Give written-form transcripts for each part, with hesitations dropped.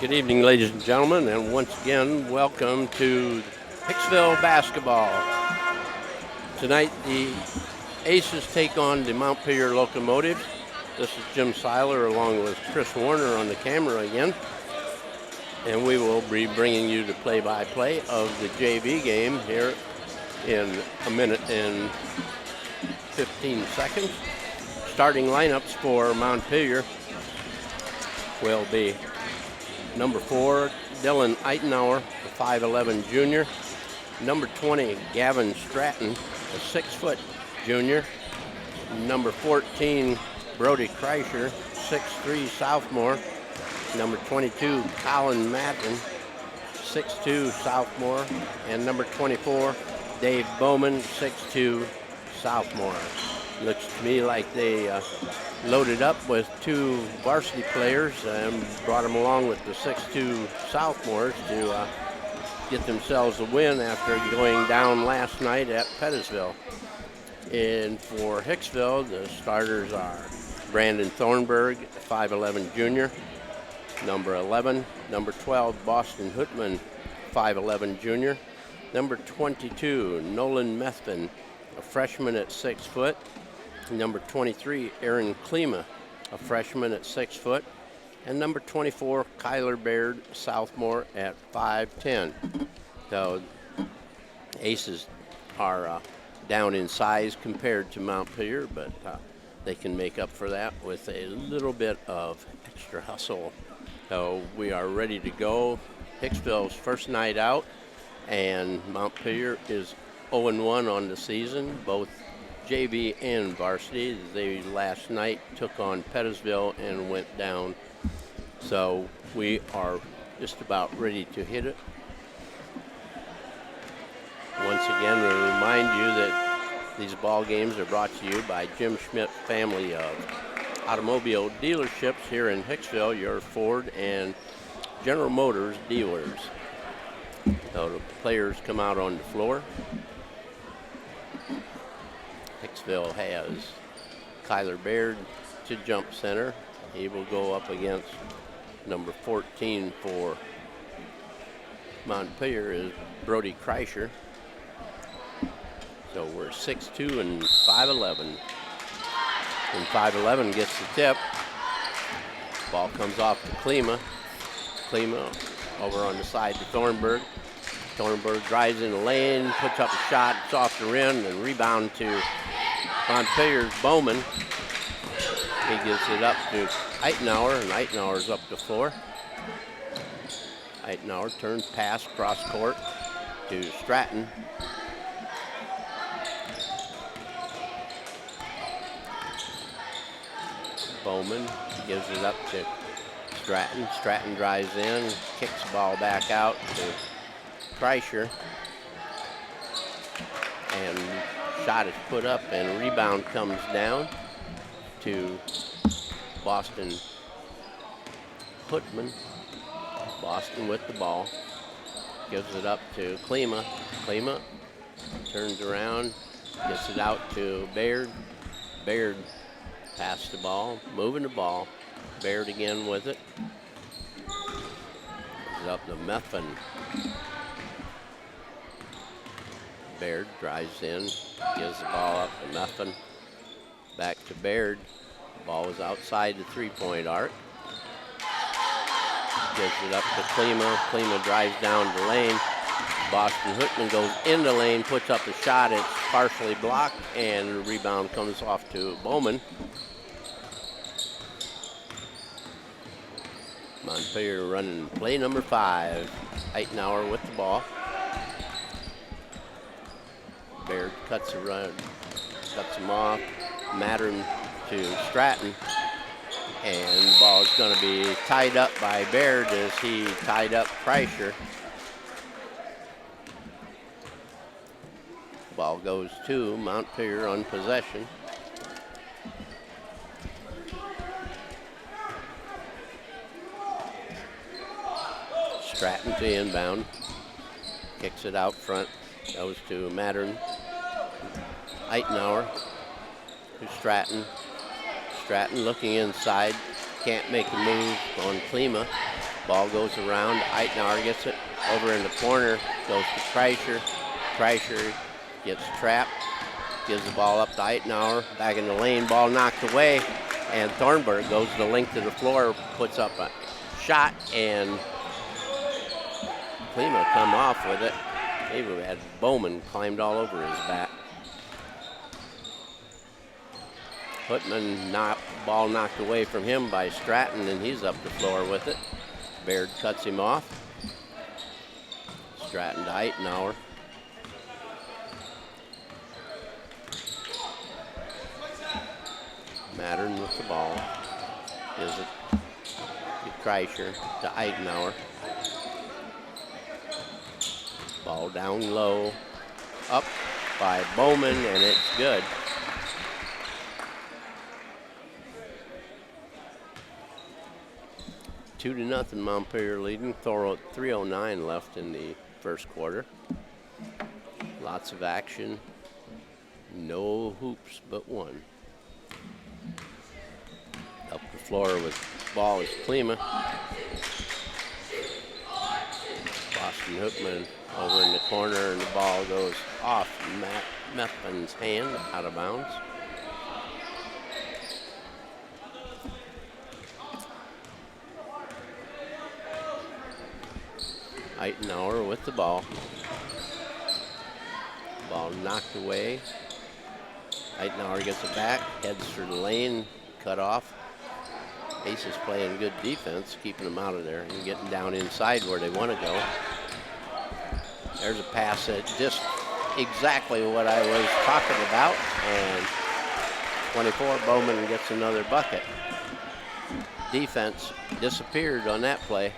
Good evening, ladies and gentlemen, and once again, welcome to Hicksville Basketball. Tonight, the Aces take on the Montpelier Locomotives. This is Jim Seiler along with Chris Warner on the camera again. And we will be bringing you the play-by-play of the JV game here in a minute and 15 seconds. Starting lineups for Montpelier will be number 4, Dylan Eitenauer, a 5'11 junior. Number 20, Gavin Stratton, a 6-foot junior. Number 14, Brody Kreischer, 6'3 sophomore. Number 22, Colin Madden, 6'2 sophomore. And number 24, Dave Bowman, 6'2 sophomore. Looks to me like they loaded up with 2 varsity players and brought them along with the 6'2 sophomores to get themselves a win after going down last night at Pettisville. And for Hicksville, the starters are Brandon Thornburg, 5'11 junior. Number 11, number 12, Boston Hutman, 5'11 junior. Number 22, Nolan Methvin, a freshman at 6 foot. Number 23, Aaron Klima, a freshman at 6 foot. And number 24, Kyler Baird, sophomore at 5'10". So Aces are down in size compared to Montpelier, but they can make up for that with a little bit of extra hustle. So we are ready to go. Hicksville's first night out, and Montpelier is 0-1 on the season, both JV and varsity. They last night took on Pettisville and went down. So we are just about ready to hit it. Once again, we remind you that these ball games are brought to you by Jim Schmidt family of automobile dealerships here in Hicksville, your Ford and General Motors dealers. So the players come out on the floor. Hicksville has Kyler Baird to jump center. He will go up against number 14 for Montpelier is Brody Kreischer. So we're 6'2 and 5'11. And 5'11 gets the tip. Ball comes off to Klima. Klima over on the side to Thornburg. Thornburg drives in the lane, puts up a shot, it's off the rim, and rebound to Montpelier's Bowman. He gives it up to Eitenauer, and Eitenauer's up the floor. Eitenauer turns pass cross court to Stratton. Bowman gives it up to Stratton. Stratton drives in, kicks the ball back out to Kreischer. And shot is put up, and rebound comes down to Boston Hutman. Boston with the ball. Gives it up to Klima. Klima turns around, gets it out to Baird. Baird passed the ball, moving the ball. Baird again with it. Gives it up to Methvin. Baird drives in, gives the ball up to Methvin. Back to Baird. Ball is outside the three-point arc. Gives it up to Klima. Klima drives down the lane. Boston Hutman goes in the lane, puts up a shot. It's partially blocked, and the rebound comes off to Bowman. Montpelier running play number 5. Eitenauer with the ball. Baird cuts a run, cuts him off. Mattern to Stratton. And the ball is going to be tied up by Baird as he tied up Kreischer. Ball goes to Montpelier on possession. Stratton to inbound. Kicks it out front. Goes to Mattern. Eitenauer to Stratton. Stratton looking inside. Can't make a move on Klima. Ball goes around. Eitenauer gets it over in the corner. Goes to Kreischer. Kreischer gets trapped. Gives the ball up to Eitenauer. Back in the lane. Ball knocked away. And Thornburg goes the length of the floor. Puts up a shot. And Klima come off with it. He had Bowman climbed all over his back. Putman ball knocked away from him by Stratton, and he's up the floor with it. Baird cuts him off. Stratton to Eitenauer. Mattern with the ball. Gives it to Kreischer to Eitenauer. Ball down low. Up by Bowman, and it's good. Two to nothing, Montpelier leading. 3:09 left in the first quarter. Lots of action. No hoops but one. Up the floor with ball is Klima. Boston Hoopman over in the corner, and the ball goes off Methvin's hand, out of bounds. Eitenauer with the ball. Ball knocked away. Eitenauer gets it back, heads for the lane, cut off. Aces playing good defense, keeping them out of there and getting down inside where they want to go. There's a pass that just exactly what I was talking about. And 24, Bowman gets another bucket. Defense disappeared on that play.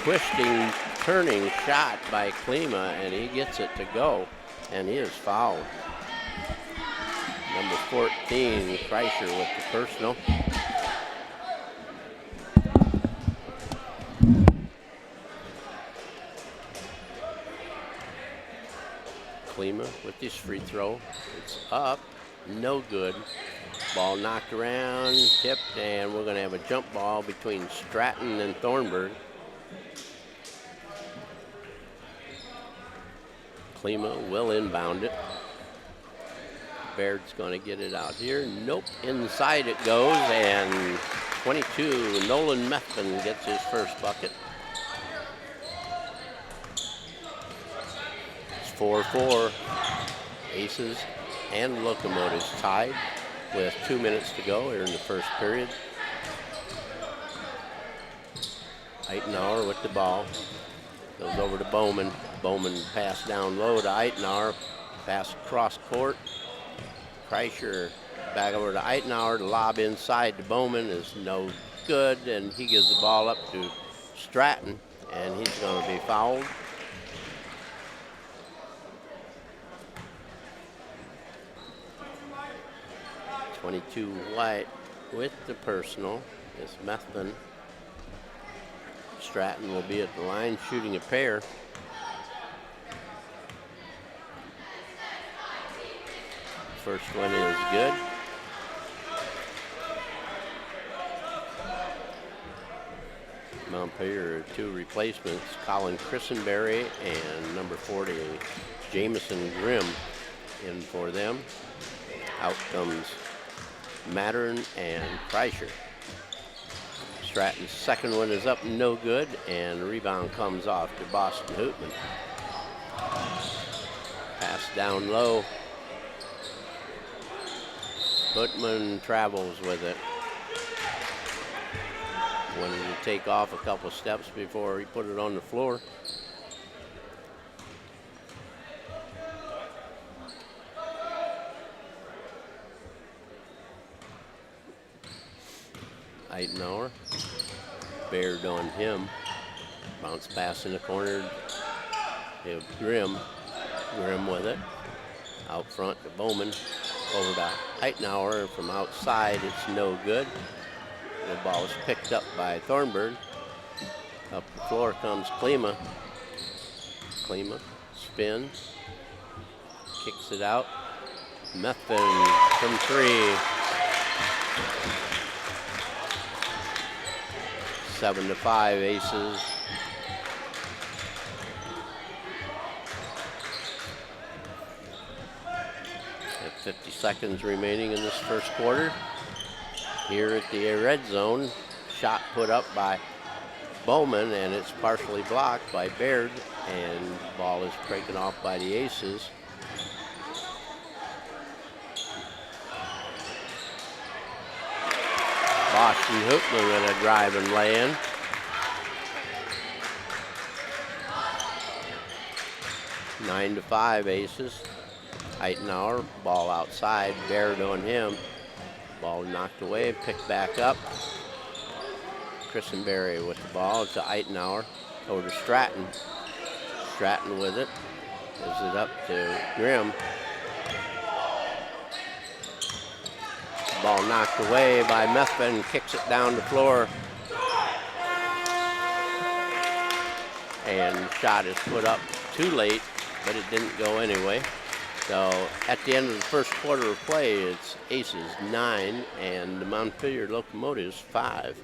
Twisting, turning shot by Klima, and he gets it to go, and he is fouled. Number 14, Kreischer with the personal. Klima with his free throw. It's up, no good. Ball knocked around, tipped, and we're going to have a jump ball between Stratton and Thornburg. Klima will inbound it. Baird's going to get it out here. Nope, inside it goes, and 22, Nolan Methvin gets his first bucket. It's 4-4. Aces and Locomotives tied with 2 minutes to go here in the first period. Eitenauer with the ball. Goes over to Bowman. Bowman pass down low to Eitenauer. Pass across court. Kreischer back over to Eitenauer. The lob inside to Bowman is no good, and he gives the ball up to Stratton, and he's going to be fouled. .22 White with the personal. It's Methvin. Stratton will be at the line shooting a pair. First one is good. Montpelier, two replacements, Colin Christenberry and number 40, Jamison Grimm in for them. Out comes Mattern and Kreischer. Stratton's second one is up, no good, and the rebound comes off to Boston Hoopman. Pass down low. Hoopman travels with it. Wanted to take off a couple steps before he put it on the floor. Eitenauer, Baird on him. Bounce pass in the corner. They have Grimm with it. Out front to Bowman. Over to Eitenauer from outside. It's no good. The ball is picked up by Thornburg. Up the floor comes Klima. Klima spins. Kicks it out. Methvin from three. 7-5 Aces. At 50 seconds remaining in this first quarter. Here at the red zone, shot put up by Bowman, and it's partially blocked by Baird, and the ball is breaking off by the Aces. Boston Hoopman with a drive and lay-in. 9-5 Aces. Eitenauer, ball outside, Baird on him. Ball knocked away, picked back up. Christenberry with the ball to Eitenauer, over to Stratton. Stratton with it, gives it up to Grimm. Ball knocked away by Methvin, kicks it down the floor. And shot is put up too late, but it didn't go anyway. So at the end of the first quarter of play, it's Aces 9 and the Montpelier Locomotives 5.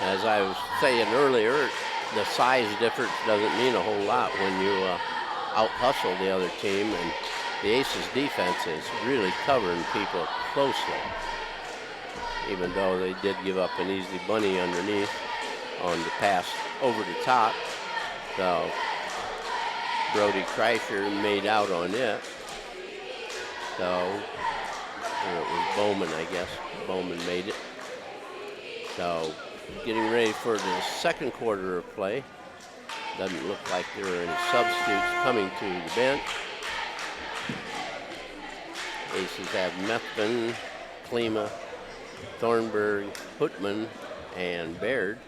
As I was saying earlier, the size difference doesn't mean a whole lot when you out-hustle the other team, and the Aces defense is really covering people closely, even though they did give up an easy bunny underneath on the pass over the top. So Brody Kreischer made out on it. So it was Bowman, I guess. Bowman made it. So getting ready for the second quarter of play. Doesn't look like there are any substitutes coming to the bench. Aces have Methvin, Klima, Thornburg, Hootman, and Baird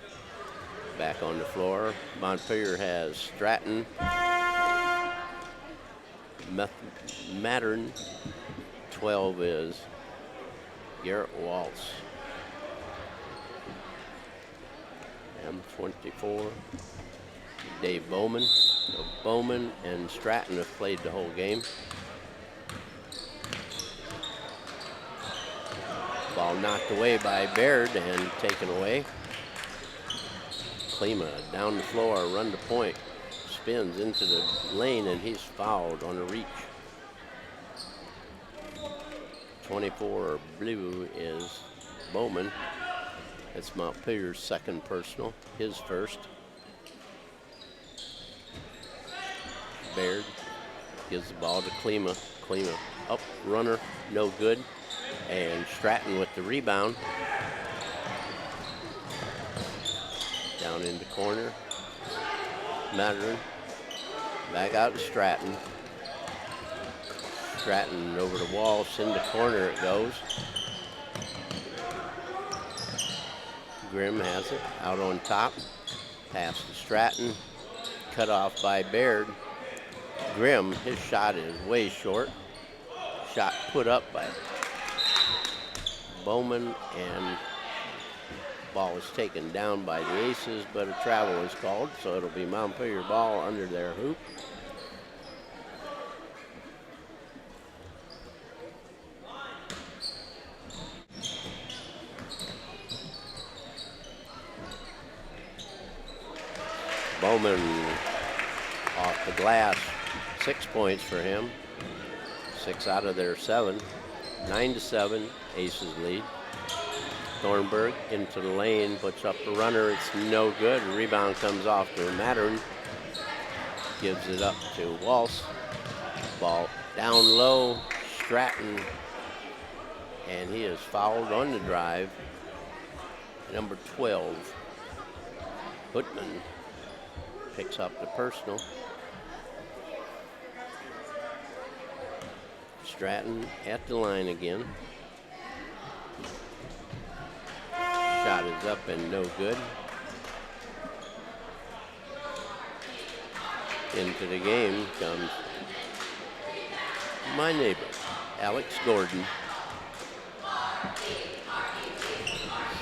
back on the floor. Montpelier has Stratton, Mattern. 12 is Garrett Waltz. M24, Dave Bowman. So Bowman and Stratton have played the whole game. Ball knocked away by Baird and taken away. Klima down the floor, run to point, spins into the lane, and he's fouled on a reach. 24 blue is Bowman. It's Montpelier's second personal, his first. Baird gives the ball to Klima. Klima up, runner, no good. And Stratton with the rebound. Down in the corner. Mattern. Back out to Stratton. Stratton over the wall, in the corner it goes. Grimm has it out on top. Pass to Stratton. Cut off by Baird. Grimm, his shot is way short. Shot put up by Bowman, and ball is taken down by the Aces, but a travel is called, so it'll be Montpelier ball under their hoop. Bowman off the glass, 6 points for him. 6 out of their 7. 9-7, Aces lead. Thornburg into the lane, puts up the runner, it's no good. Rebound comes off to Mattern. Gives it up to Waltz. Ball down low, Stratton, and he is fouled on the drive. Number 12, Hootman picks up the personal. Stratton at the line again. Shot is up and no good. Into the game comes my neighbor, Alex Gordon.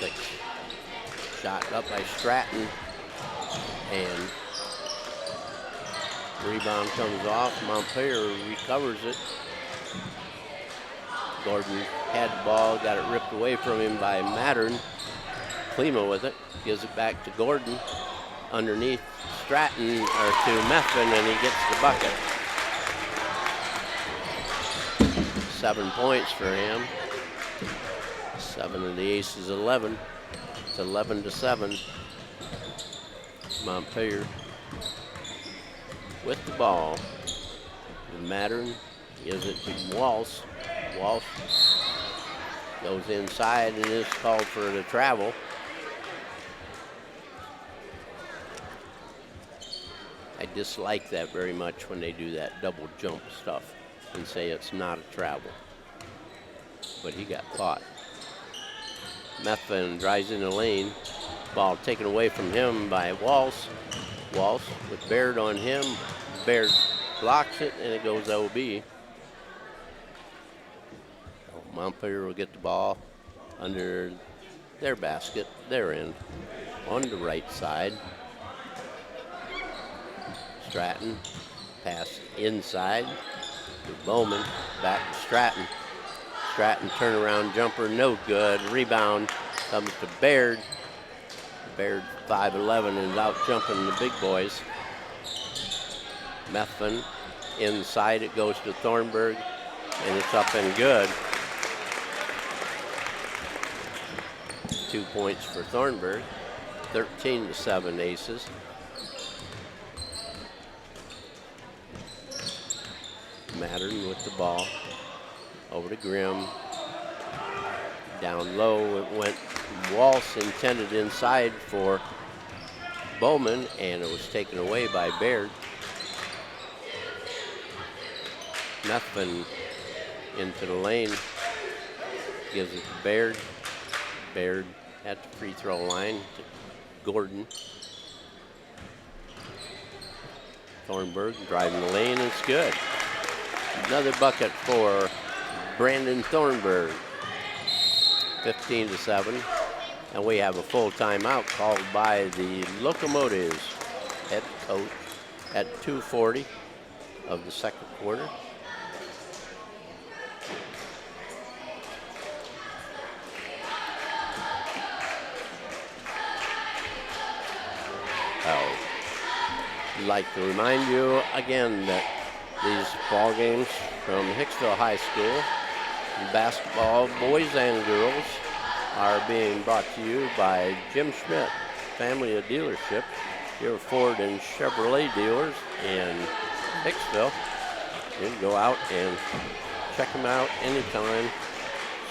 6. Shot up by Stratton, and rebound comes off. Montpelier recovers it. Gordon had the ball, got it ripped away from him by Mattern. Klima with it, gives it back to Gordon. Underneath Stratton, or to Methvin, and he gets the bucket. 7 points for him. 7 of the Aces 11. It's 11-7. Montpelier with the ball. Mattern gives it to Walsh. Walsh goes inside and is called for the travel. I dislike that very much when they do that double jump stuff and say it's not a travel. But he got caught. Methvin drives in the lane. Ball taken away from him by Walsh. Walsh with Baird on him. Baird blocks it and it goes OB. Montpelier will get the ball under their basket, their end, on the right side. Stratton, pass inside to Bowman, back to Stratton. Stratton turnaround jumper, no good. Rebound comes to Baird. Baird 5'11" and out jumping the big boys. Methvin inside, it goes to Thornburg, and it's up and good. 2 points for Thornburg, 13-7 Aces. Mattern with the ball, over to Grimm. Down low, it went. Walsh intended inside for Bowman, and it was taken away by Baird. Methvin into the lane, gives it to Baird. Baird at the free throw line to Gordon. Thornburg driving the lane, it's good. Another bucket for Brandon Thornburg. 15-7. And we have a full timeout called by the Locomotives head coach at 2:40 of the second quarter. I'd like to remind you again that these ball games from Hicksville High School, basketball, boys and girls, are being brought to you by Jim Schmidt, family of dealerships, your Ford and Chevrolet dealers in Hicksville. You can go out and check them out anytime,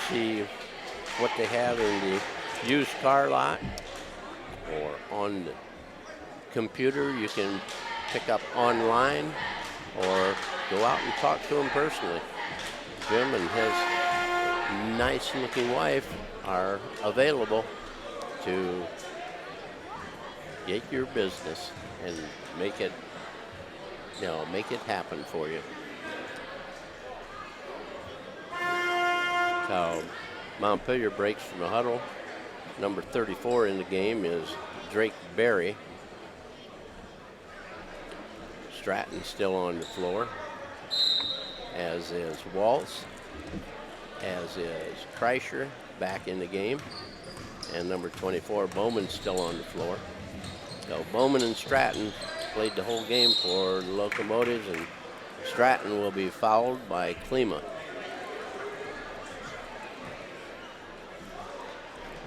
see what they have in the used car lot or on the computer. You can pick up online or go out and talk to him personally. Jim and his nice looking wife are available to get your business and make it, make it happen for you. So Montpelier breaks from the huddle. Number 34 in the game is Drake Berry. Stratton still on the floor, as is Waltz, as is Kreischer back in the game, and number 24, Bowman, still on the floor. So Bowman and Stratton played the whole game for the Locomotives, and Stratton will be fouled by Klima.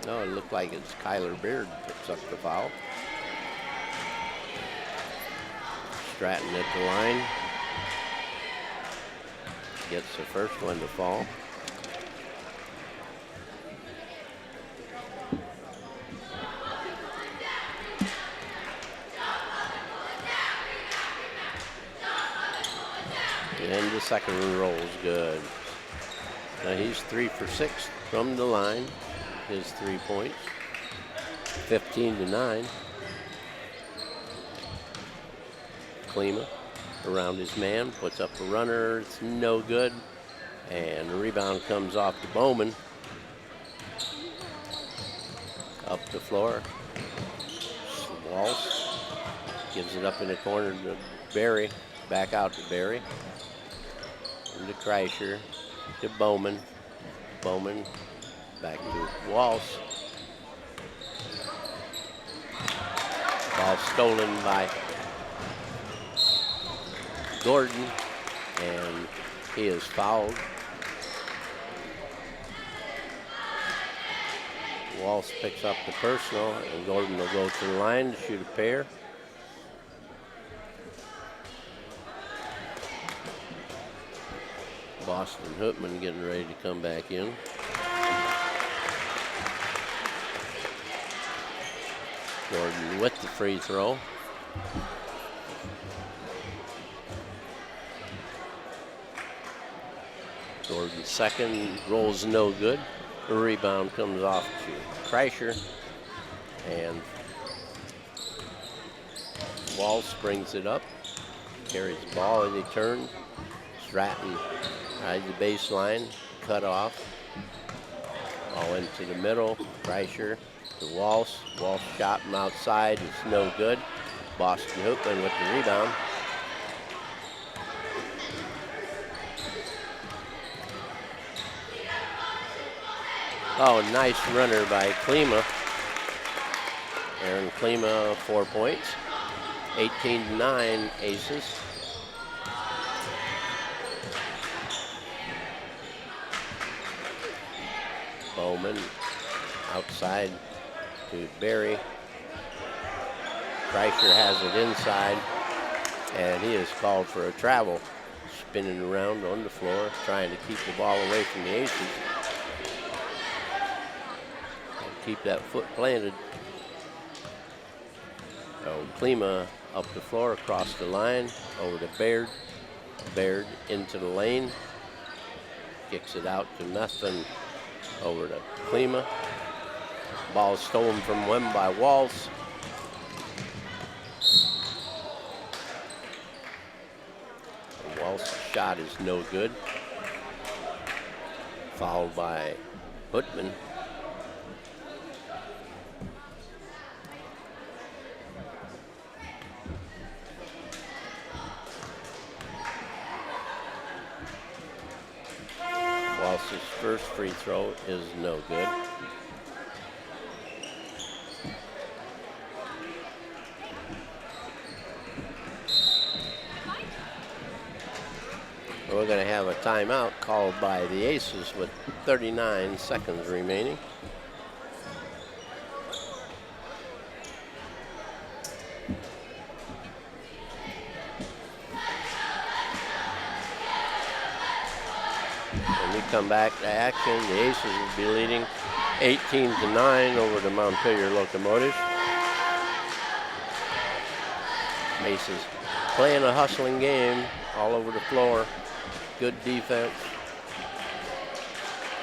Oh, it looked like it's Kyler Beard picks up the foul. Stratton at the line. Gets the first one to fall. And the second one rolls good. Now he's 3 for 6 from the line. His 3 points. 15-9. Klima around his man, puts up a runner, it's no good, and the rebound comes off to Bowman. Up the floor, Walsh gives it up in the corner to Berry, back out to Berry, and to Kreischer, to Bowman, Bowman back to Walsh. Ball stolen by Gordon, and he is fouled. Walsh picks up the personal, and Gordon will go to the line to shoot a pair. Boston Hoopman getting ready to come back in. Gordon with the free throw. Gordon's second, rolls no good. The rebound comes off to Kreischer, and Walsh brings it up, carries the ball, and he turns. Stratton rides the baseline, cut off. Ball into the middle. Kreischer to Walsh. Walsh shot from outside. It's no good. Boston Hoopman with the rebound. Oh, nice runner by Klima. Aaron Klima, 4 points. 18-9 Aces. Bowman outside to Berry. Kreischer has it inside, and he is called for a travel. Spinning around on the floor, trying to keep the ball away from the Aces. Keep that foot planted. So Klima up the floor, across the line, over to Baird. Baird into the lane. Kicks it out to Methvin, over to Klima. Ball stolen from him by Walsh. Walsh's shot is no good. Fouled by Hoopman. Walsh's first free throw is no good. We're going to have a timeout called by the Aces with 39 seconds remaining. When we come back to action, the Aces will be leading 18-9 over the Montpelier Locomotives. Aces playing a hustling game all over the floor. Good defense.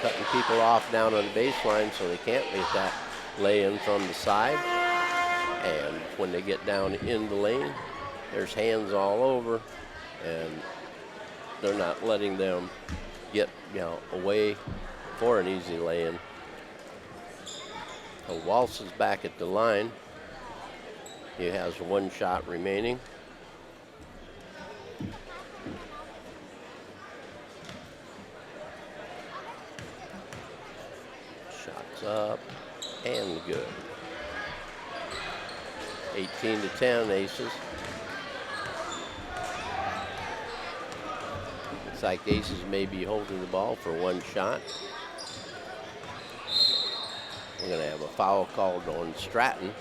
Cutting people off down on the baseline so they can't make that lay-in from the side. And when they get down in the lane, there's hands all over, and they're not letting them get, away for an easy lay-in. So Walsh is back at the line. He has one shot remaining. Shots up and good. 18-10 Aces. Looks like the Aces may be holding the ball for one shot. We're going to have a foul called on Stratton.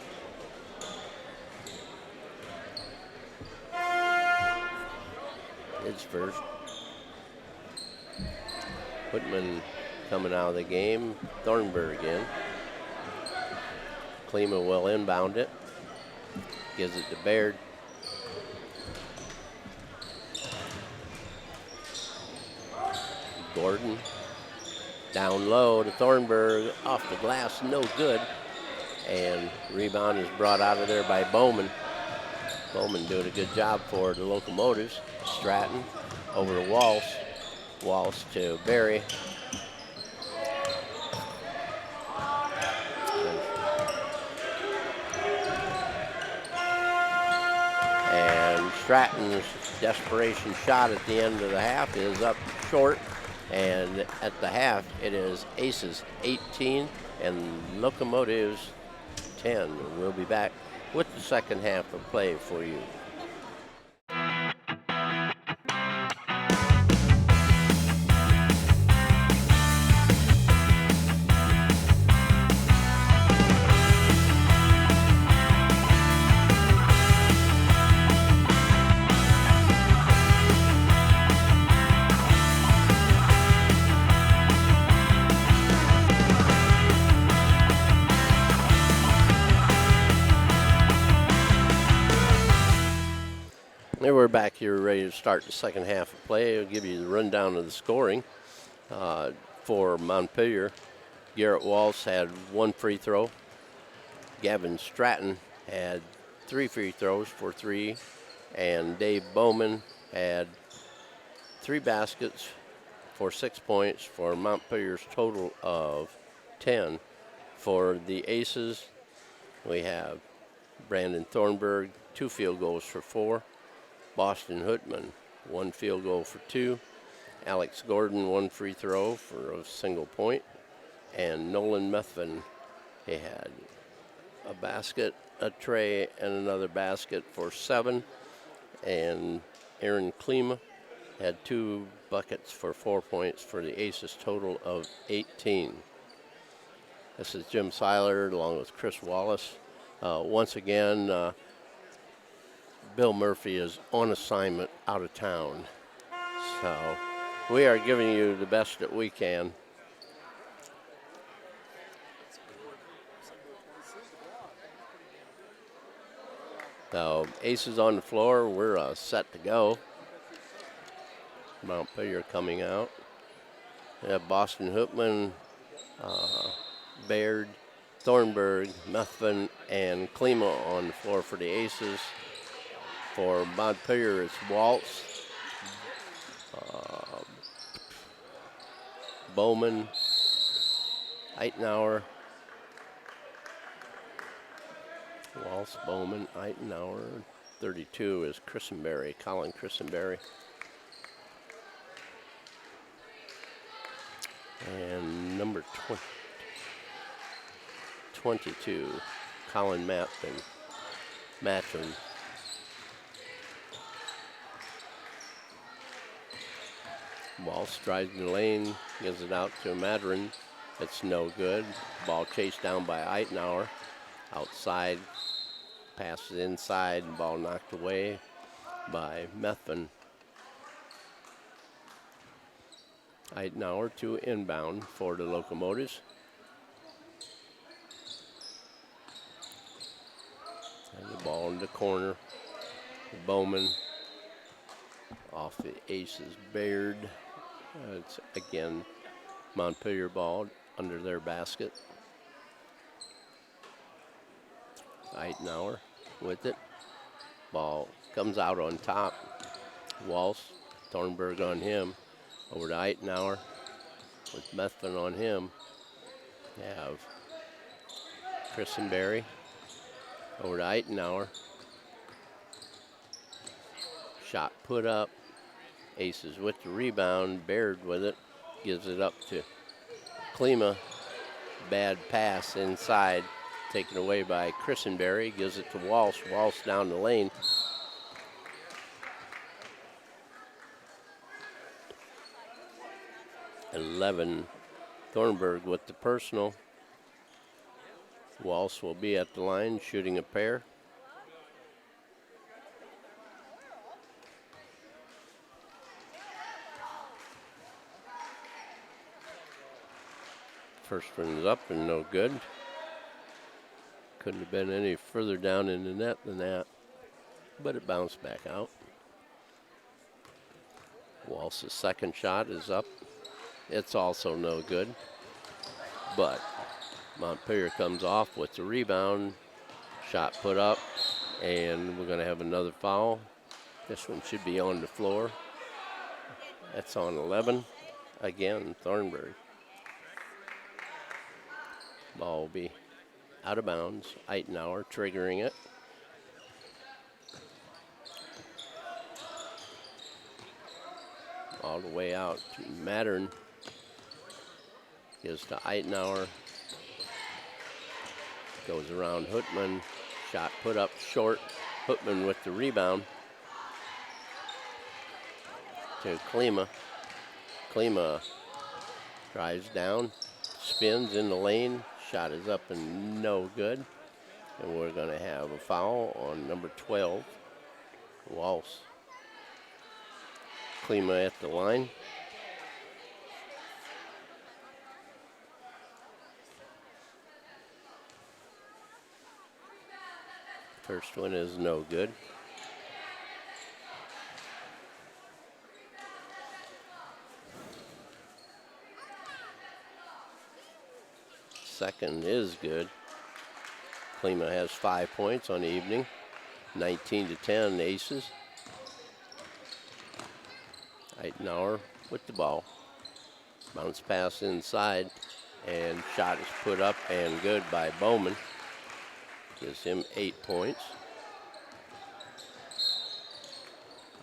His first. Whitman coming out of the game. Thornburg in. Klima will inbound it. Gives it to Baird. Gordon down low to Thornburg, off the glass, no good. And rebound is brought out of there by Bowman. Bowman doing a good job for the Locomotives. Stratton over to Walsh. Walsh to Berry. And Stratton's desperation shot at the end of the half is up short. And at the half, it is Aces 18 and Locomotives 10. We'll be back with the second half of play for you. And we're back here ready to start the second half of play. I'll give you the rundown of the scoring for Montpelier. Garrett Walsh had 1 free throw. Gavin Stratton had 3 free throws for 3. And Dave Bowman had 3 baskets for 6 points for Montpelier's total of 10. For the Aces, we have Brandon Thornburg, 2 field goals for 4. Boston Hootman, 1 field goal for 2. Alex Gordon, 1 free throw for a single point. And Nolan Methvin, he had a basket, a tray, and another basket for 7. And Aaron Klima had 2 buckets for 4 points for the Aces total of 18. This is Jim Seiler along with Chris Wallace. Once again, Bill Murphy is on assignment out of town. So we are giving you the best that we can. So Aces on the floor, we're set to go. Montpelier coming out. We have Boston Hoopman, Baird, Thornburg, Methvin, and Klima on the floor for the Aces. For Montpelier, it's Waltz, Bowman, Eitenauer, Waltz, Bowman, Eitenauer. 32 is Christenberry, Colin Christenberry. And number 22, Colin Matson. Walsh drives in the lane, gives it out to Madron. It's no good. Ball chased down by Eitenauer. Outside, passes inside, ball knocked away by Methvin. Eitenauer to inbound for the Locomotives. And the ball in the corner. Bowman off the Aces. Baird. It's again Montpelier ball under their basket. Eitenauer with it. Ball comes out on top. Walsh, Thornburg on him. Over to Eitenauer with Methvin on him. You have Christenberry over to Eitenauer. Shot put up. Aces with the rebound. Baird with it. Gives it up to Klima. Bad pass inside. Taken away by Christenberry. Gives it to Walsh. Walsh down the lane. Thornburg with the personal. Walsh will be at the line shooting a pair. First one's up and no good. Couldn't have been any further down in the net than that, but it bounced back out. Walsh's second shot is up. It's also no good, but Montpelier comes off with the rebound. Shot put up, and we're going to have another foul. This one should be on the floor. That's on 11. Again, Thornburg. Ball will be out of bounds. Eitenauer triggering it. all the way out to Mattern. Gives to Eitenauer. Goes around Hootman. Shot put up short. Hootman with the rebound. To Klima. Klima drives down. Spins in the lane. Shot is up and no good. And we're going to have a foul on number 12, Walsh. Klima at the line. First one is no good. Second is good. Klima has 5 points on the evening. 19-10 Aces. Eitenauer with the ball. Bounce pass inside, and shot is put up and good by Bowman. Gives him 8 points.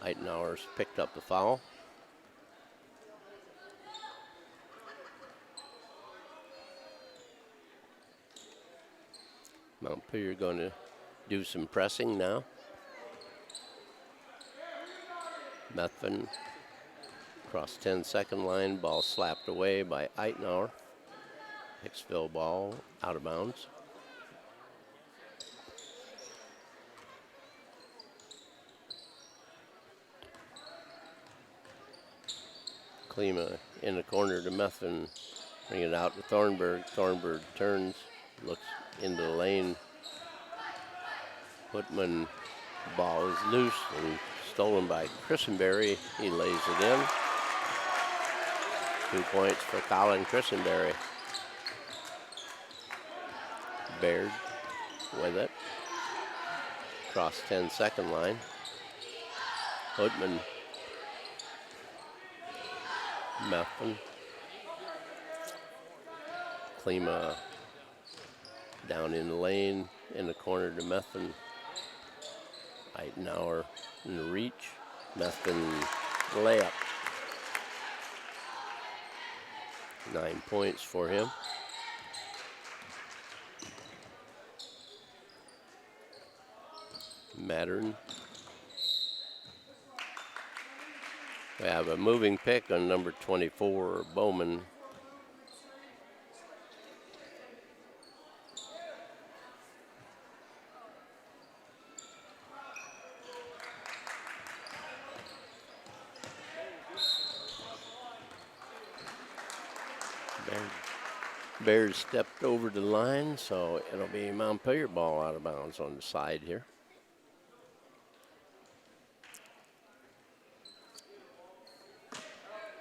Eitenauer's picked up the foul. Montpelier going to do some pressing now. Methvin across 10-second line. Ball slapped away by Eitenauer. Hicksville ball out of bounds. Klima in the corner to Methvin. Bring it out to Thornburg. Thornburg turns, looks into the lane. Putman ball is loose and stolen by Christenberry. He lays it in. 2 points for Colin Christenberry. Baird with it. Across 10-second line. Hootman. Methvin. Klima down in the lane, in the corner to Methvin. Eitenauer in the reach. Methvin layup. 9 points for him. Mattern. We have a moving pick on number 24, Bowman. Bears stepped over the line, so it'll be Montpelier ball out of bounds on the side here.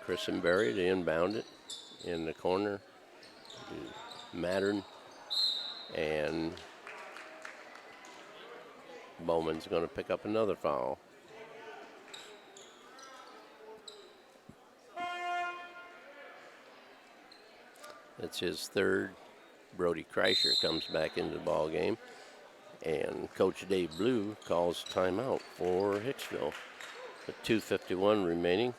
Christenberry to inbound it in the corner to Mattern, and Bowman's going to pick up another foul. It's his third. Brody Kreischer comes back into the ball game, and Coach Dave Blue calls timeout for Hicksville. With 2:51 remaining.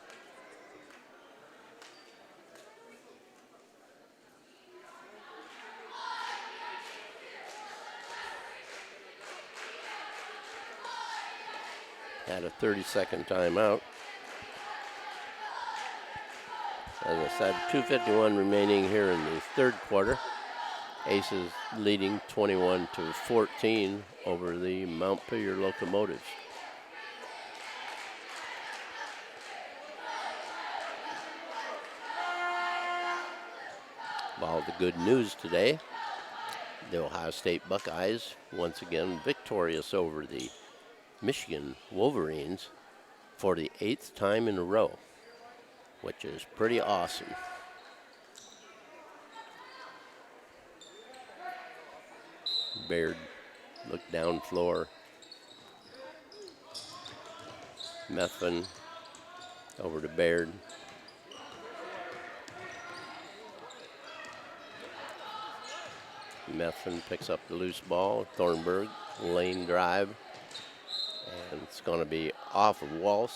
Had a 30-second timeout. As I said, 2:51 remaining here in the third quarter. Aces leading 21-14 over the Montpelier Locomotives. All the good news today. The Ohio State Buckeyes once again victorious over the Michigan Wolverines for the 8th time in a row, which is pretty awesome. Baird looked down floor. Methvin over to Baird. Methvin picks up the loose ball. Thornburg, lane drive. And it's going to be off of Walsh.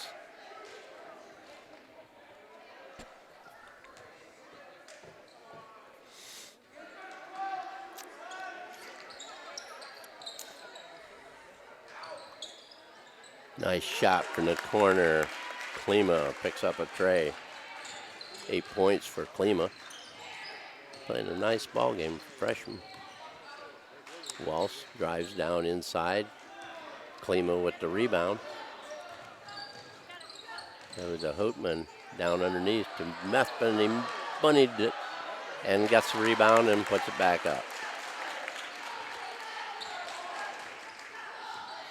Nice shot from the corner. Klima picks up a tray. 8 points for Klima. Playing a nice ball game for freshman. Walsh drives down inside. Klima with the rebound. There was a Hootman down underneath to Methvin. He bunnied it and gets the rebound and puts it back up.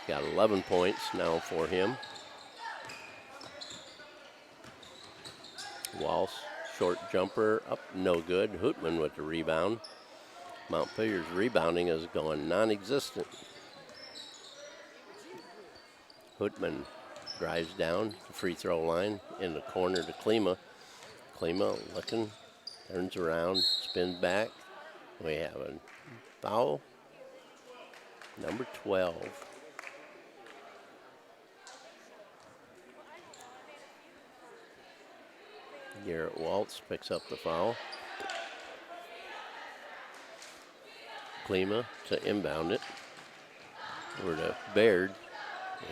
Got 11 points now for him. Walsh, short jumper, up, no good. Hootman with the rebound. Montpelier's rebounding is going non-existent. Hootman drives down the free throw line in the corner to Klima. Klima looking, turns around, spins back. We have a foul, number 12. Garrett Waltz picks up the foul. Klima to inbound it. Over to Baird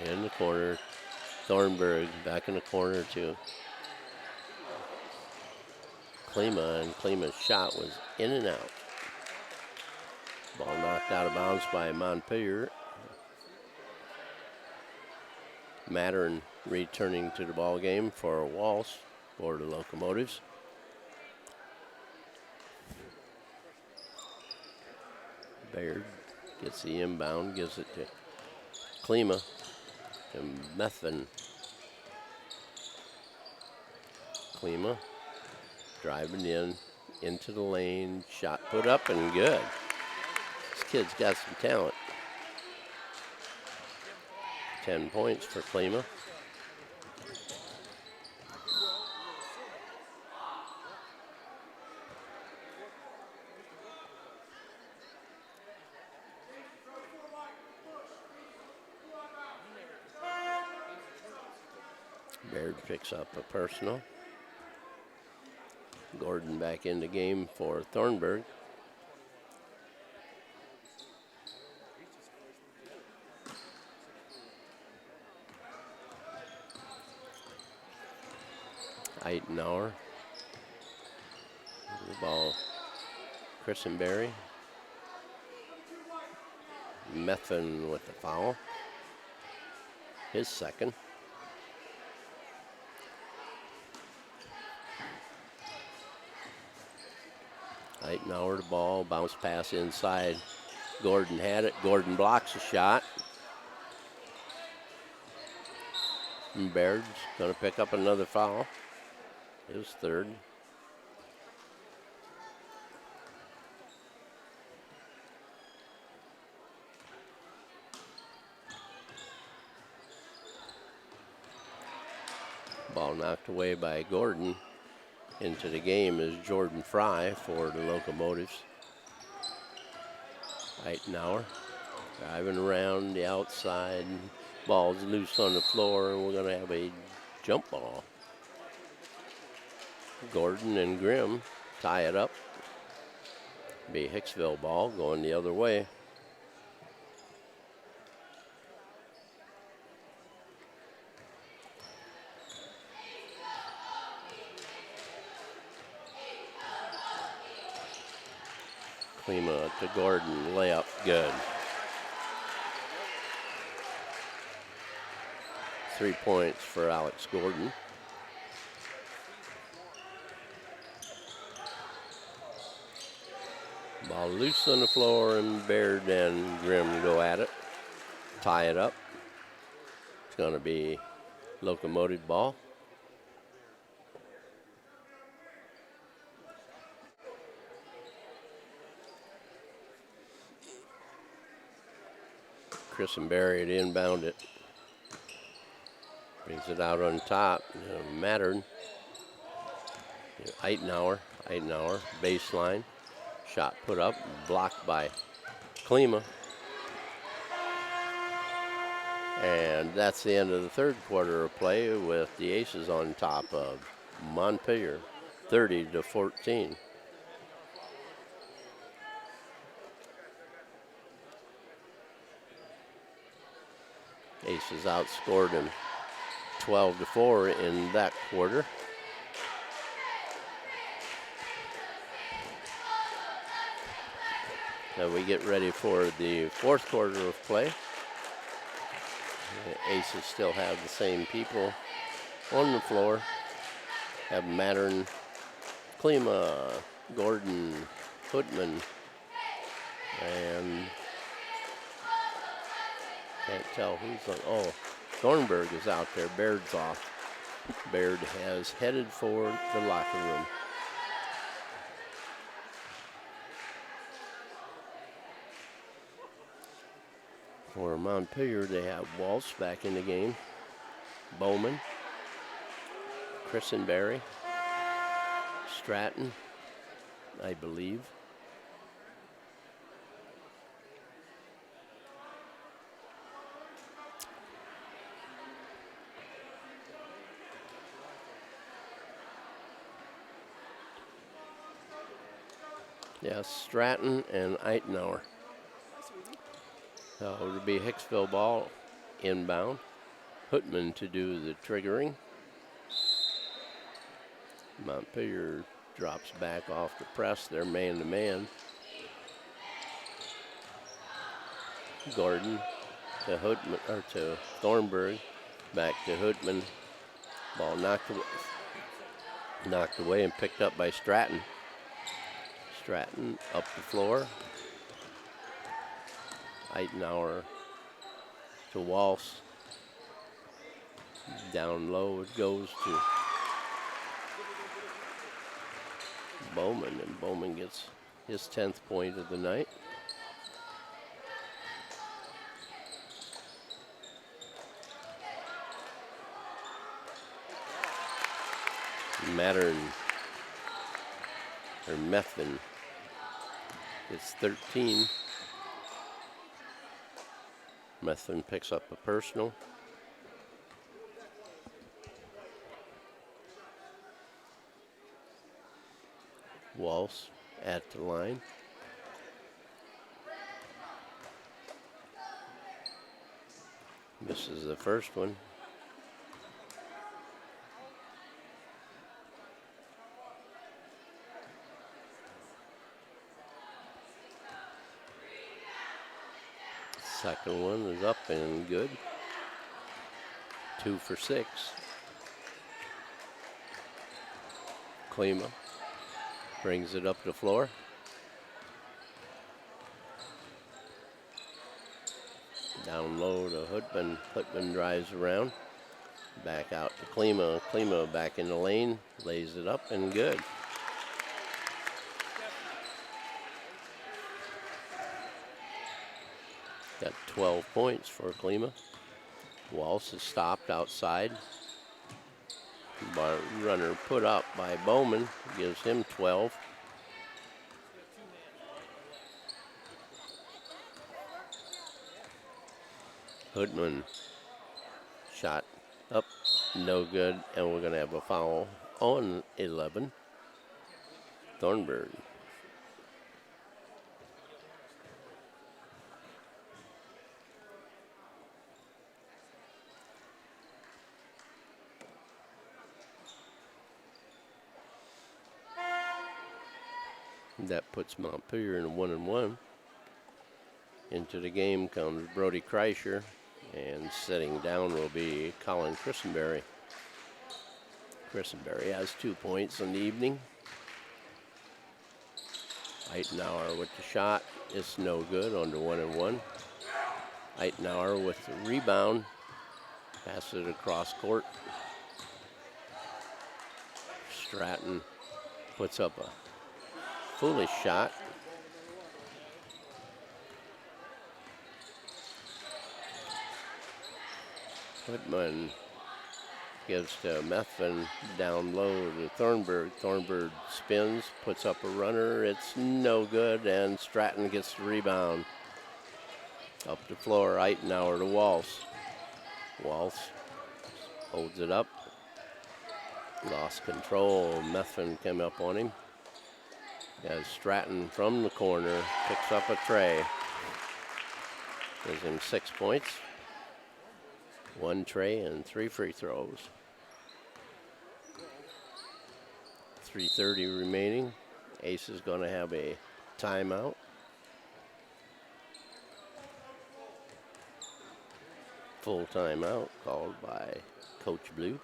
in the corner. Thornburg back in the corner to Klima, and Klima's shot was in and out. Ball knocked out of bounds by Montpelier. Mattern returning to the ball game for Walsh for the Locomotives. Baird gets the inbound, gives it to Klima, to Methvin. Klima driving into the lane, shot put up and good. This kid's got some talent. 10 points for Klima. Baird picks up a personal. Gordon back in the game for Thornburg. Eitenauer. The ball, Christenberry. Methvin with the foul. His second. Eitenauer the ball, bounce pass inside. Gordon had it. Gordon blocks a shot. And Baird's going to pick up another foul. His third. Ball knocked away by Gordon. Into the game is Jordan Fry for the Locomotives. Eitenauer driving around the outside. Ball's loose on the floor, and we're going to have a jump ball. Gordon and Grimm tie it up. Be Hicksville ball going the other way. Klima to Gordon, layup, good. 3 points for Alex Gordon. Ball loose on the floor, and Baird and Grimm go at it. Tie it up. It's going to be Locomotive ball. Christenberry to inbound it. Brings it out on top. Mattern. Eitenauer, baseline. Shot put up, blocked by Klima. And that's the end of the third quarter of play with the Aces on top of Montpelier, 30-14. Aces outscored him 12-4 in that quarter. Now we get ready for the fourth quarter of play. The Aces still have the same people on the floor. Have Mattern, Klima, Gordon, Hoodman, and can't tell who's on. Oh, Thornburg is out there. Baird's off. Baird has headed for the locker room. For Montpelier, they have Walsh back in the game. Bowman, Christenberry, Stratton, I believe. Yes, Stratton and Eitenauer. So it'll be Hicksville ball inbound. Hoodman to do the triggering. Montpelier drops back off the press. They're man-to-man. Gordon to Hoodman, or to Thornburg. Back to Hoodman. Ball knocked away and picked up by Stratton. Stratton up the floor. Eitenauer to Walsh. Down low it goes to Bowman, and Bowman gets his 10th point of the night. Mattern, or Methvin, gets 13. Methvin picks up a personal. Walsh at the line. This is the first one. Second one is up and good. 2 for 6. Klima brings it up the floor. Down low to Hoodman. Hoodman drives around. Back out to Klima. Klima back in the lane. Lays it up and good. Got 12 points for Klima. Walsh is stopped outside. Runner put up by Bowman gives him 12. Hoodman shot up, no good, and we're going to have a foul on 11. Thornburg. That puts Montpelier in 1-1. Into the game comes Brody Kreischer, and sitting down will be Colin Christenberry. Christenberry has 2 points in the evening. Eitenauer with the shot. It's no good on the 1-1. Eitenauer with the rebound. Passes it across court. Stratton puts up a foolish shot. Hoodman gives to Methvin, down low to Thornburg. Thornburg spins, puts up a runner. It's no good, and Stratton gets the rebound. Up the floor, Eitenauer to Walsh. Walsh holds it up. Lost control. Methvin came up on him. As Stratton from the corner picks up a tray. Gives him 6 points. 1 tray and 3 free throws. 3:30 remaining. Ace is going to have a timeout. Full timeout called by Coach Blue.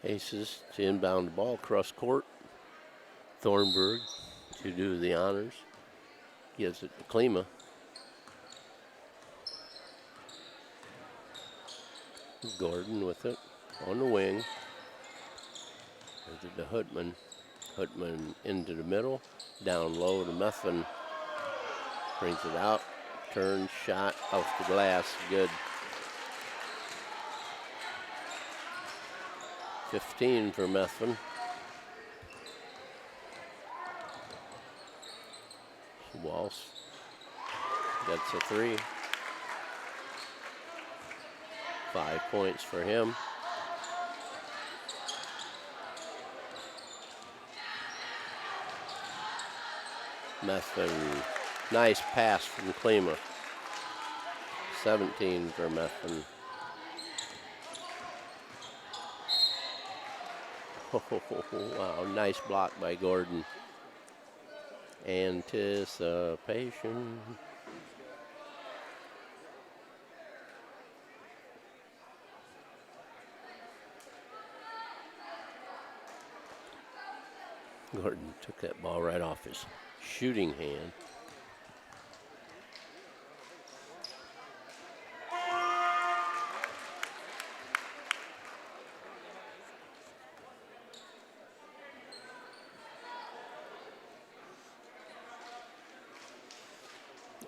Aces to inbound the ball across court. Thornburg to do the honors. Gives it to Klima. Gordon with it on the wing. Gives it to Hutman. Hutman into the middle. Down low to Methvin. Brings it out. Turn, shot off the glass. Good. 15 for Methvin. Walsh gets a 3. 5 points for him. Methvin, nice pass from Klima. 17 for Methvin. Oh, wow, nice block by Gordon. Anticipation. Gordon took that ball right off his shooting hand.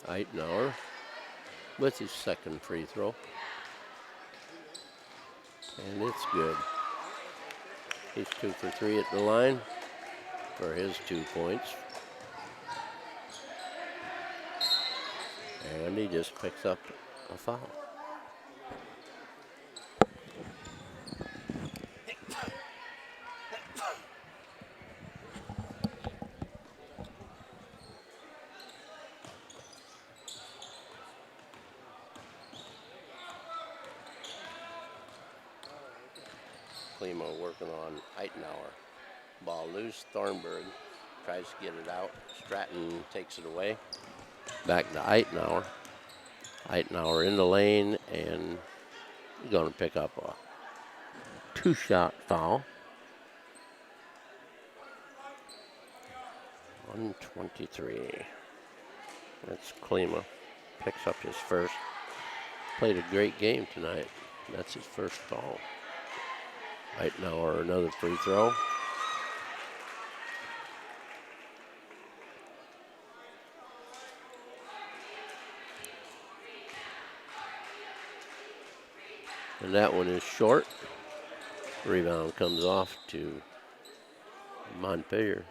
Eitenauer with his second free throw. And it's good. He's 2 for 3 at the line for his 2 points. And he just picks up a foul. Klima working on Eitenauer. Ball loose. Thornburg tries to get it out. Stratton takes it away. Back to Eitenauer. Eitenauer in the lane, and he's going to pick up a 2-shot foul. 123. That's Klima. Picks up his first. Played a great game tonight. That's his first foul. Eitenauer, another free throw. And that one is short. Rebound comes off to Montpelier.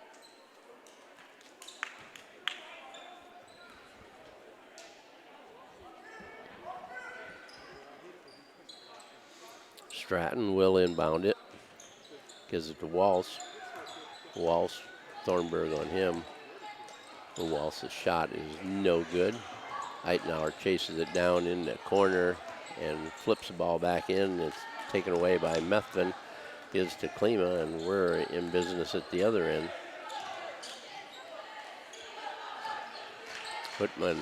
Stratton will inbound it. Gives it to Walsh. Walsh, Thornburg on him. Walsh's shot is no good. Eitenauer chases it down in the corner and flips the ball back in. It's taken away by Methvin. Gives to Klima, and we're in business at the other end. Whitman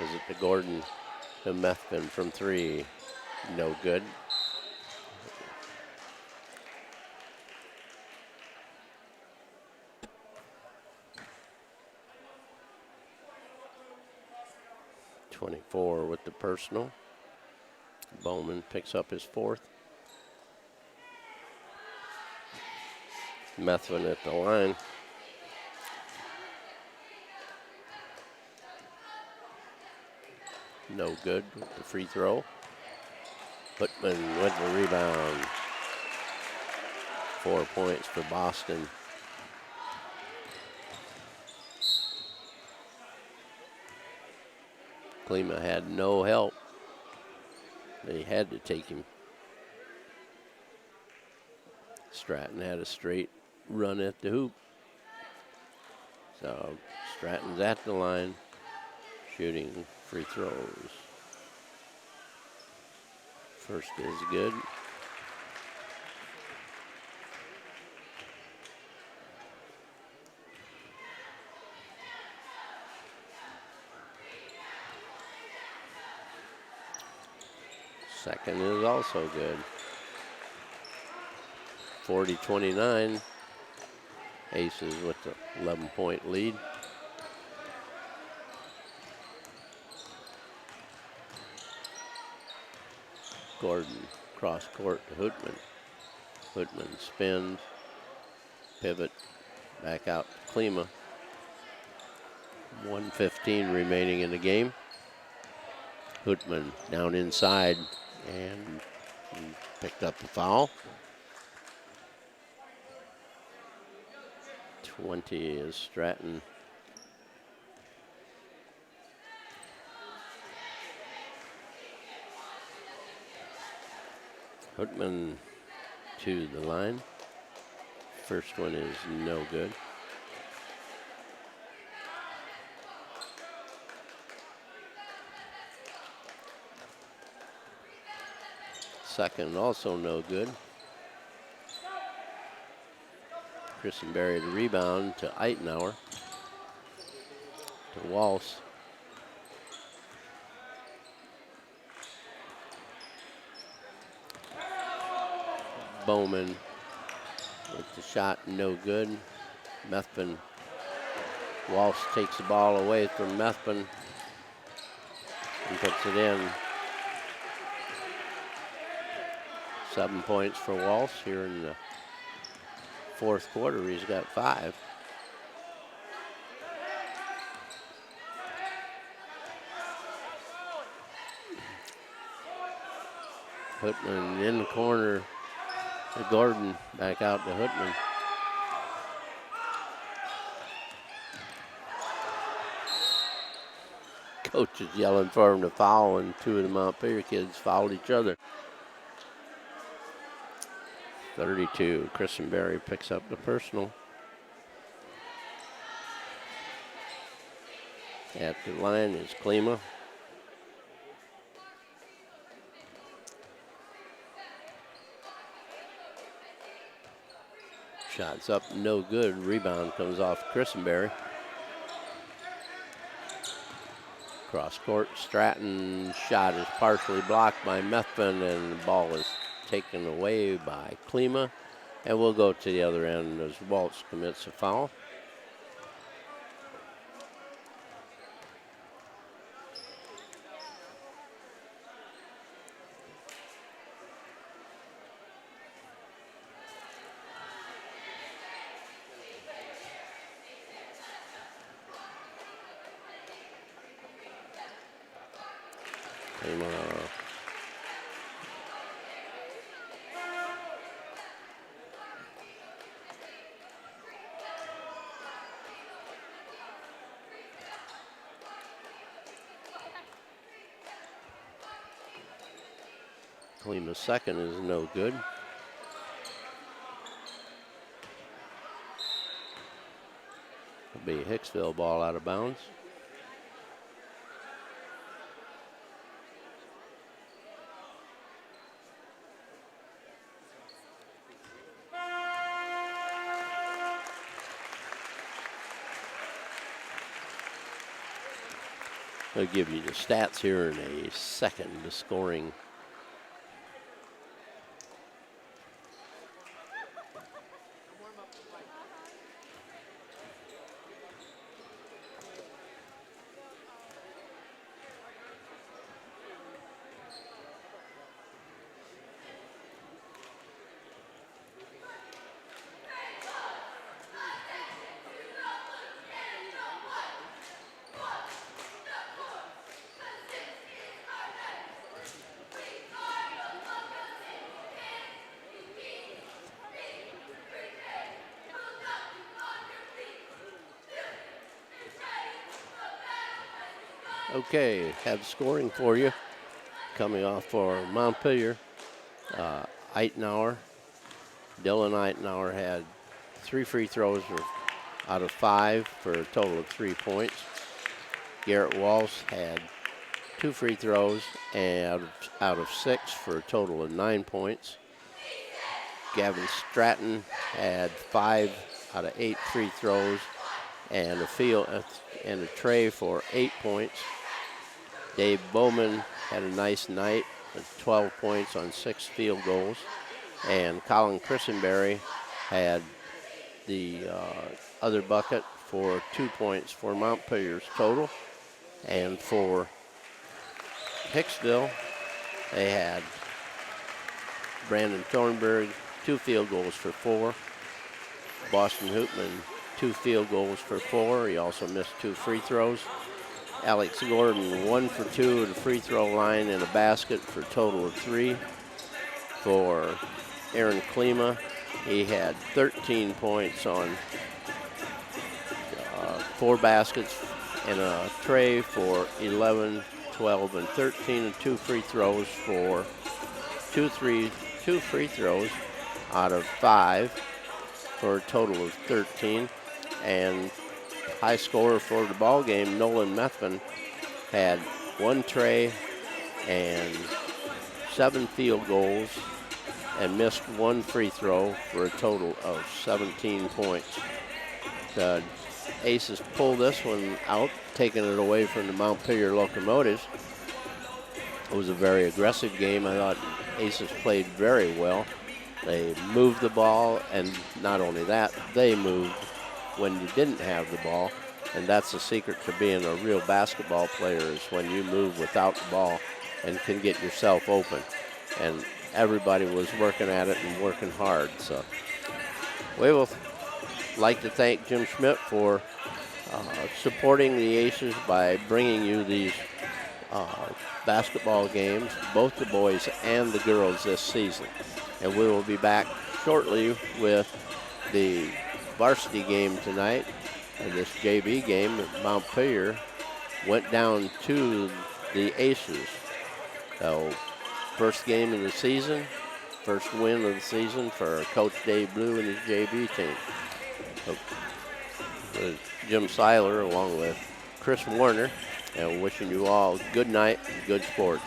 is it to Gordon to Methvin from 3. No good. .24 with the personal. Bowman picks up his fourth. Methvin at the line. No good with the free throw. Putman with the rebound. 4 points for Boston. Klima had no help. They had to take him. Stratton had a straight run at the hoop. So Stratton's at the line, shooting free throws. First is good. Second is also good. 40-29. Aces with the 11-point lead. Gordon cross court to Hootman. Hootman spins, pivot, back out to Klima. 1:15 remaining in the game. Hootman down inside and picked up the foul. 20 is Stratton. Hootman to the line. First one is no good. Second also no good. Christenberry to rebound to Eitenauer. To Walsh. Bowman with the shot, no good. Methvin. Walsh takes the ball away from Methvin and puts it in. 7 points for Walsh here in the fourth quarter. He's got 5. Hootman in the corner to Gordon, back out to Hootman. Coach is yelling for him to foul, and two of the Montpelier kids fouled each other. 32, Christenberry picks up the personal. At the line is Klima. Shots up, no good. Rebound comes off Christenberry. Cross court, Stratton shot is partially blocked by Methvin, and the ball is taken away by Klima. And we'll go to the other end as Walsh commits a foul. Klima's second is no good. It'll be a Hicksville ball out of bounds. I'll give you the stats here in a second, the scoring Okay, have scoring for you. Coming off for Montpelier, Eitenauer. Dylan Eitenauer had 3 free throws out of 5 for a total of 3 points. Garrett Walsh had 2 free throws and out of 6 for a total of 9 points. Gavin Stratton had 5 out of 8 free throws and a tray for 8 points. Dave Bowman had a nice night with 12 points on 6 field goals. And Colin Christenberry had the other bucket for 2 points for Montpelier's total. And for Hicksville, they had Brandon Thornburg, 2 field goals for 4. Boston Hoopman, 2 field goals for 4. He also missed 2 free throws. Alex Gordon, 1 for 2 at the free throw line and a basket for a total of 3. For Aaron Klima, he had 13 points on 4 baskets and a tray for 11, 12, and 13, and 2 free throws for 2 free throws out of 5 for a total of 13. And high scorer for the ball game, Nolan Methvin, had 1 tray and 7 field goals and missed 1 free throw for a total of 17 points. The Aces pulled this one out, taking it away from the Montpelier Locomotives. It was a very aggressive game. I thought Aces played very well. They moved the ball, and not only that, they moved when you didn't have the ball, and that's the secret to being a real basketball player, is when you move without the ball and can get yourself open. And everybody was working at it and working hard. So we will like to thank Jim Schmidt for supporting the Aces by bringing you these basketball games, both the boys and the girls this season. And we will be back shortly with the varsity game tonight, and this JV game at Montpelier went down to the Aces. So first game of the season, first win of the season for Coach Dave Blue and his JV team. So, Jim Seiler along with Chris Warner, and wishing you all good night and good sports.